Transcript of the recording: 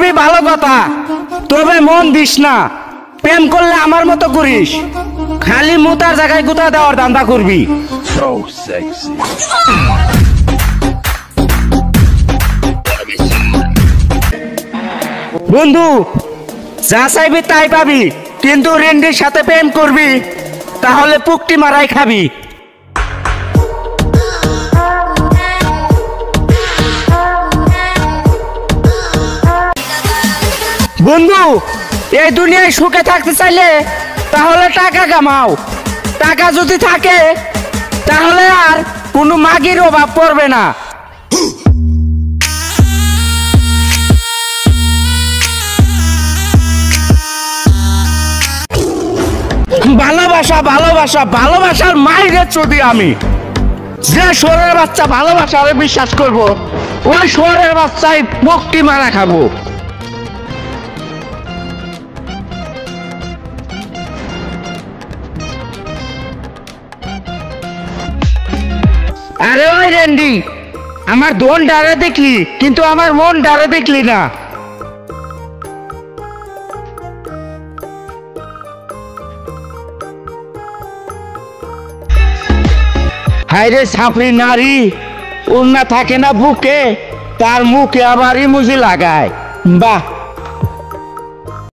সবই ভালো কথা, তবে মন দিস না। প্রেম করলে আমার মতো করিস, খালি মুতার জায়গায় গুতা দেওয়ার ধান্দা করবি। বন্ধু, যা চাইবি তাই পাবি, কিন্তু রেন্ডির সাথে প্রেম করবি তাহলে পুকটি মারাই খাবি। বন্ধু, এই দুনিয়ায় সুখে থাকতে চাইলে তাহলে টাকা কামাও। টাকা যদি থাকে তাহলে আর কোনো মাগির অভাব পড়বে না। ভালোবাসা ভালোবাসা ভালোবাসার মাইরে যদি আমি যে শহরের বাচ্চা ভালোবাসারে বিশ্বাস করব, ওই শহরের বাচ্চাই মুক্তি মারা খাবো। আরে ওই রেন্ডি, আমার দোন ডারে দেখলি কিন্তু আমার মন ডারে দেখলি না। হায়রে সাফরি নারী, উন্না থাকে না বুকে, তার মুখে আবার ইমোজি লাগায়। বাহ।